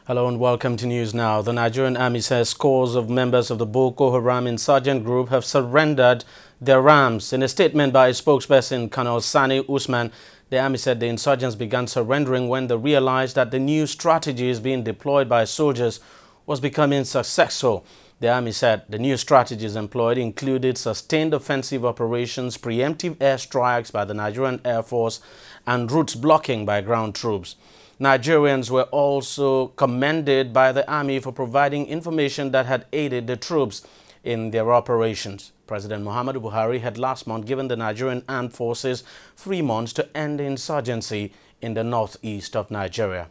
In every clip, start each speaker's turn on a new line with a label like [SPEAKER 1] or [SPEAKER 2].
[SPEAKER 1] Hello and welcome to News Now. The Nigerian Army says scores of members of the Boko Haram insurgent group have surrendered their arms. In a statement by spokesperson Colonel Sani Usman, the Army said the insurgents began surrendering when they realized that the new strategies being deployed by soldiers was becoming successful. The Army said the new strategies employed included sustained offensive operations, preemptive airstrikes by the Nigerian Air Force, and routes blocking by ground troops. Nigerians were also commended by the Army for providing information that had aided the troops in their operations. President Muhammadu Buhari had last month given the Nigerian Armed Forces 3 months to end the insurgency in the northeast of Nigeria.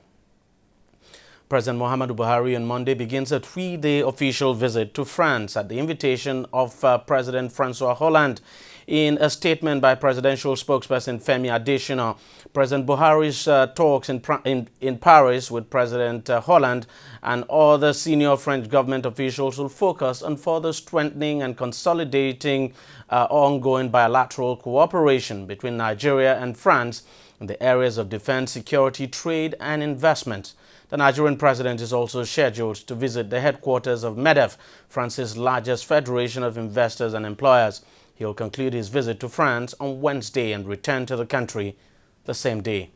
[SPEAKER 1] President Muhammadu Buhari on Monday begins a 3-day official visit to France at the invitation of President Francois Hollande. In a statement by presidential spokesperson Femi Adesina, President Buhari's talks in Paris with President Hollande and other senior French government officials will focus on further strengthening and consolidating ongoing bilateral cooperation between Nigeria and France in the areas of defense, security, trade and investment. The Nigerian president is also scheduled to visit the headquarters of MEDEF, France's largest federation of investors and employers. He'll conclude his visit to France on Wednesday and return to the country the same day.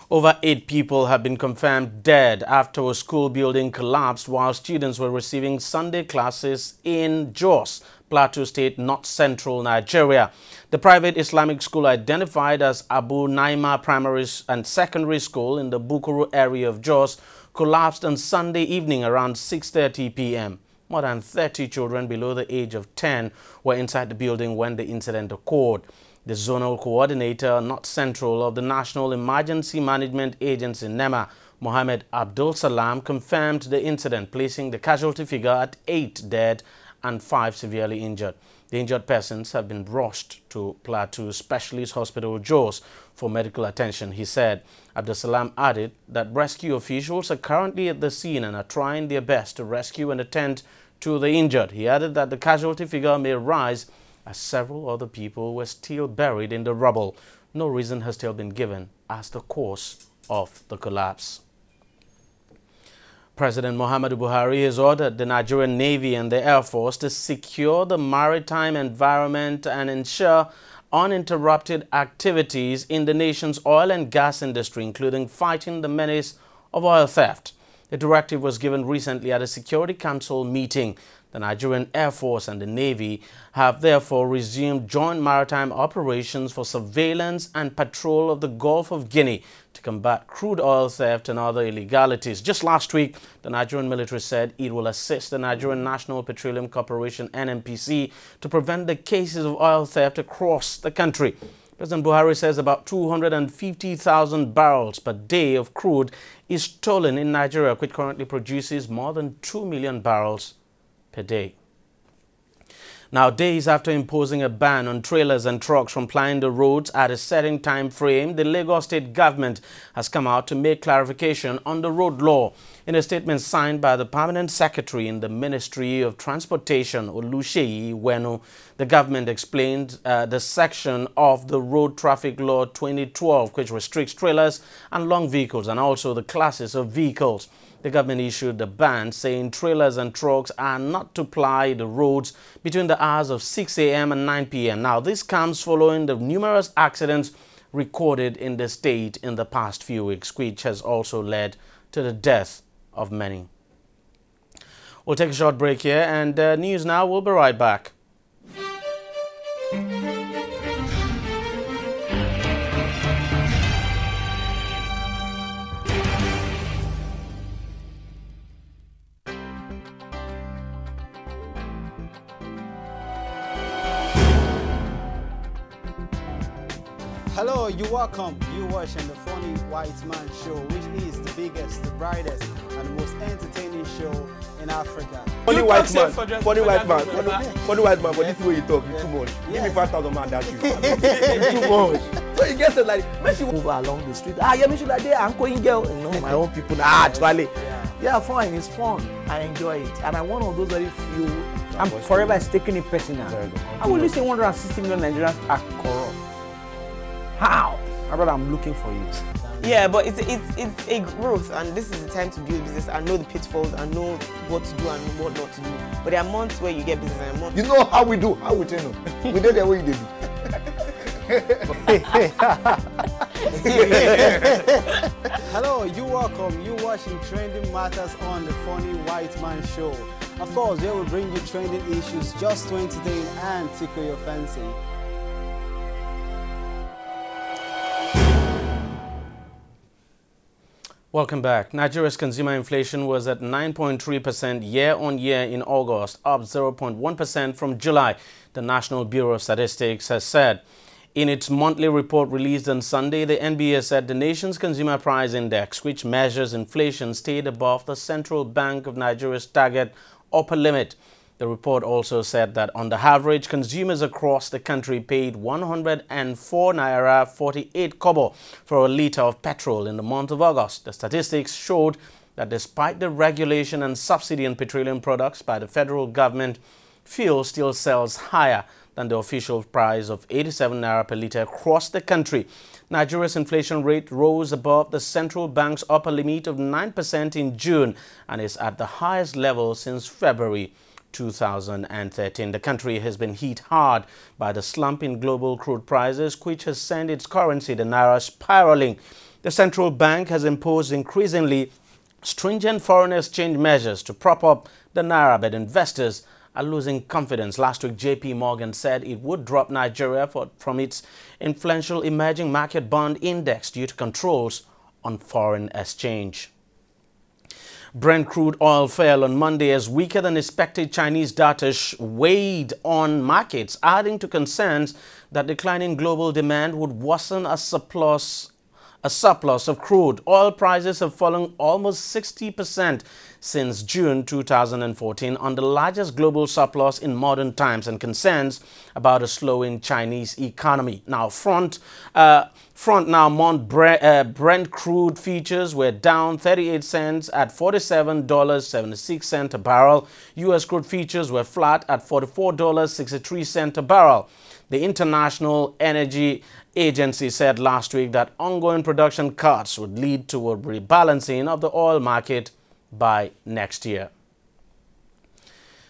[SPEAKER 1] Over 8 people have been confirmed dead after a school building collapsed while students were receiving Sunday classes in Jos, Plateau State, North Central Nigeria. The private Islamic school identified as Abu Naima Primary and Secondary School in the Bukuru area of Jos collapsed on Sunday evening around 6:30 p.m. More than 30 children below the age of 10 were inside the building when the incident occurred. The zonal coordinator, North Central, of the National Emergency Management Agency, NEMA, Mohammed Abdul Salam, confirmed the incident, placing the casualty figure at 8 dead and 5 severely injured. The injured persons have been rushed to Plateau Specialist Hospital, Jos, for medical attention, he said. Abdul Salam added that rescue officials are currently at the scene and are trying their best to rescue and attend to the injured. He added that the casualty figure may rise as several other people were still buried in the rubble. No reason has still been given as the cause of the collapse. President Muhammadu Buhari has ordered the Nigerian Navy and the Air Force to secure the maritime environment and ensure uninterrupted activities in the nation's oil and gas industry, including fighting the menace of oil theft. The directive was given recently at a Security Council meeting. The Nigerian Air Force and the Navy have therefore resumed joint maritime operations for surveillance and patrol of the Gulf of Guinea to combat crude oil theft and other illegalities. Just last week, the Nigerian military said it will assist the Nigerian National Petroleum Corporation, NNPC, to prevent the cases of oil theft across the country. President Buhari says about 250,000 barrels per day of crude is stolen in Nigeria, which currently produces more than 2 million barrels per day. Now, days after imposing a ban on trailers and trucks from plying the roads at a certain time frame, the Lagos State government has come out to make clarification on the road law. In a statement signed by the Permanent Secretary in the Ministry of Transportation, Oluseyi Wenu, the government explained the section of the Road Traffic Law 2012, which restricts trailers and long vehicles and also the classes of vehicles. The government issued the ban saying trailers and trucks are not to ply the roads between the hours of 6 a.m. and 9 p.m. Now, this comes following the numerous accidents recorded in the state in the past few weeks, which has also led to the death of many. We'll take a short break here, and News Now will be right back.
[SPEAKER 2] Hello, you're welcome. You're watching the Funny White Man Show, which is the biggest, the brightest, and the most entertaining show in Africa.
[SPEAKER 3] Funny white man, for this way you talk, it's too much. Give me 5,000 man, that's you. It's too much. So you get it like, make you move along the street. Yeah, make sure like they are going girl. You know, my own people, actually. Yeah, fine, it's fun. I enjoy it. And I'm one of those very few. I'm forever taking it personal. I will listen 160 million Nigerians are corrupt. How? My brother, I'm looking for you.
[SPEAKER 4] Yeah, but it's a growth, and this is the time to build business and know the pitfalls and know what to do and what not to do. But there are months where you get business and months.
[SPEAKER 5] You know how we do, how we train them. We did the way you did.
[SPEAKER 2] Hello, you welcome. You watching Trending Matters on the Funny White Man Show. Of course, they will bring you trending issues just to entertain and tickle your fancy.
[SPEAKER 1] Welcome back. Nigeria's consumer inflation was at 9.3% year-on-year in August, up 0.1% from July, the National Bureau of Statistics has said. In its monthly report released on Sunday, the NBA said the nation's consumer price index, which measures inflation, stayed above the Central Bank of Nigeria's target upper limit. The report also said that on the average, consumers across the country paid 104 naira 48 kobo for a litre of petrol in the month of August. The statistics showed that despite the regulation and subsidy on petroleum products by the federal government, fuel still sells higher than the official price of 87 naira per litre across the country. Nigeria's inflation rate rose above the central bank's upper limit of 9% in June and is at the highest level since February 2013. The country has been hit hard by the slump in global crude prices, which has sent its currency, the naira, spiraling. The central bank has imposed increasingly stringent foreign exchange measures to prop up the naira, but investors are losing confidence. Last week, JP Morgan said it would drop Nigeria from its influential emerging market bond index due to controls on foreign exchange. Brent crude oil fell on Monday as weaker than expected Chinese data weighed on markets, adding to concerns that declining global demand would worsen a surplus of crude. Oil prices have fallen almost 60% since June 2014 on the largest global surplus in modern times and concerns about a slowing Chinese economy. Now, front Brent crude futures were down 38 cents at $47.76 a barrel. U.S. crude futures were flat at $44.63 a barrel. The International Energy Agency said last week that ongoing production cuts would lead to a rebalancing of the oil market by next year.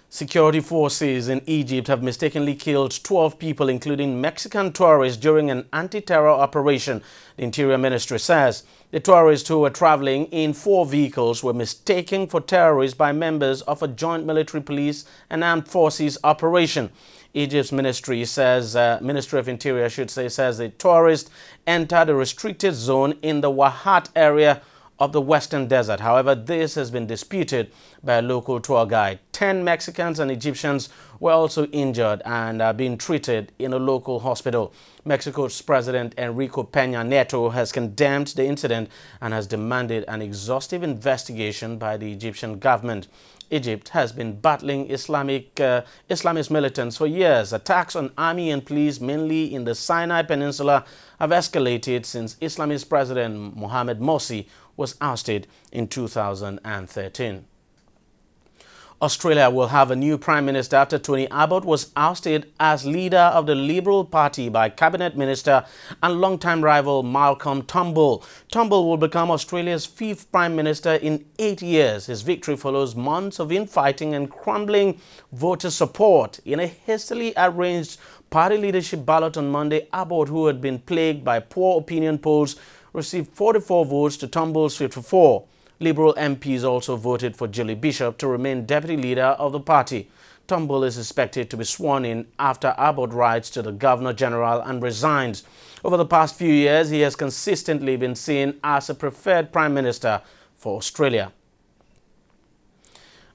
[SPEAKER 1] Security forces in Egypt have mistakenly killed 12 people, including Mexican tourists, during an anti-terror operation, the Interior Ministry says. The tourists who were traveling in 4 vehicles were mistaken for terrorists by members of a joint military police and armed forces operation. Egypt's Ministry of Interior says the tourists entered a restricted zone in the Wahat area of the Western Desert. However, this has been disputed by a local tour guide. 10 Mexicans and Egyptians were also injured and are being treated in a local hospital. Mexico's President Enrique Peña Nieto has condemned the incident and has demanded an exhaustive investigation by the Egyptian government. Egypt has been battling Islamist militants for years. Attacks on army and police, mainly in the Sinai Peninsula, have escalated since Islamist President Mohamed Morsi was ousted in 2013. Australia will have a new Prime Minister after Tony Abbott was ousted as leader of the Liberal Party by Cabinet Minister and longtime rival Malcolm Turnbull. Turnbull will become Australia's 5th Prime Minister in 8 years. His victory follows months of infighting and crumbling voter support. In a hastily arranged party leadership ballot on Monday, Abbott, who had been plagued by poor opinion polls, received 44 votes to Turnbull's 54. Liberal MPs also voted for Julie Bishop to remain deputy leader of the party. Turnbull is expected to be sworn in after Abbott writes to the Governor-General and resigns. Over the past few years, he has consistently been seen as a preferred Prime Minister for Australia.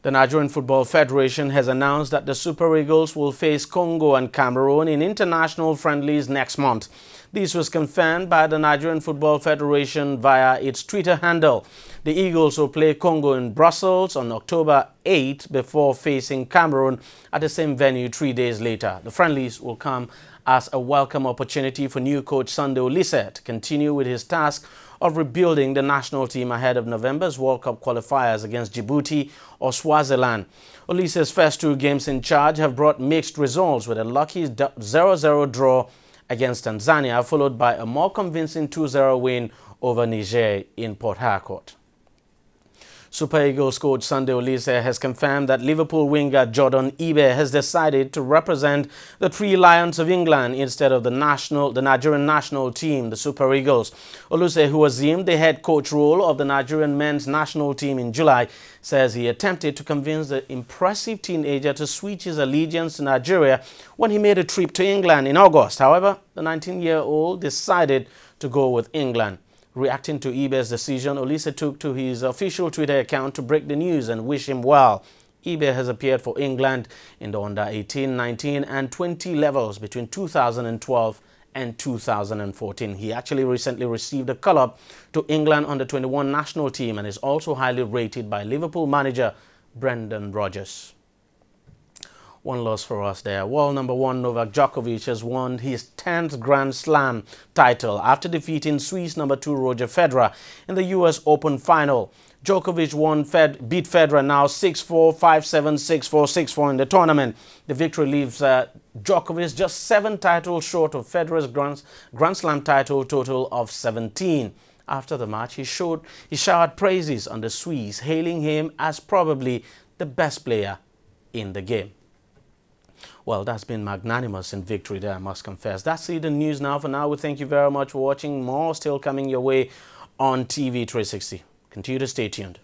[SPEAKER 1] The Nigerian Football Federation has announced that the Super Eagles will face Congo and Cameroon in international friendlies next month. This was confirmed by the Nigerian Football Federation via its Twitter handle. The Eagles will play Congo in Brussels on October 8 before facing Cameroon at the same venue 3 days later. The friendlies will come as a welcome opportunity for new coach Sunday Oliseh to continue with his task of rebuilding the national team ahead of November's World Cup qualifiers against Djibouti or Swaziland. Oliseh's first 2 games in charge have brought mixed results, with a lucky 0-0 draw against Tanzania, followed by a more convincing 2-0 win over Niger in Port Harcourt. Super Eagles coach Sunday Oliseh has confirmed that Liverpool winger Jordan Ibe has decided to represent the Three Lions of England instead of the Nigerian national team, the Super Eagles. Oliseh, who assumed the head coach role of the Nigerian men's national team in July, says he attempted to convince the impressive teenager to switch his allegiance to Nigeria when he made a trip to England in August. However, the 19-year-old decided to go with England. Reacting to Ibe's decision, Oliseh took to his official Twitter account to break the news and wish him well. Ibe has appeared for England in the under-18, 19 and 20 levels between 2012 and 2014. He actually recently received a call-up to England under-21 national team and is also highly rated by Liverpool manager Brendan Rodgers. One loss for us there. World number 1 Novak Djokovic has won his 10th Grand Slam title after defeating Swiss number 2 Roger Federer in the US Open final. Djokovic beat Federer now 6-4, 5-7, 6-4, 6-4 in the tournament. The victory leaves Djokovic just 7 titles short of Federer's Grand Slam title total of 17. After the match, he showered praises on the Swiss, hailing him as probably the best player in the game. Well, that's been magnanimous in victory there, I must confess. That's it, the news now. For now, we thank you very much for watching. More still coming your way on TV360. Continue to stay tuned.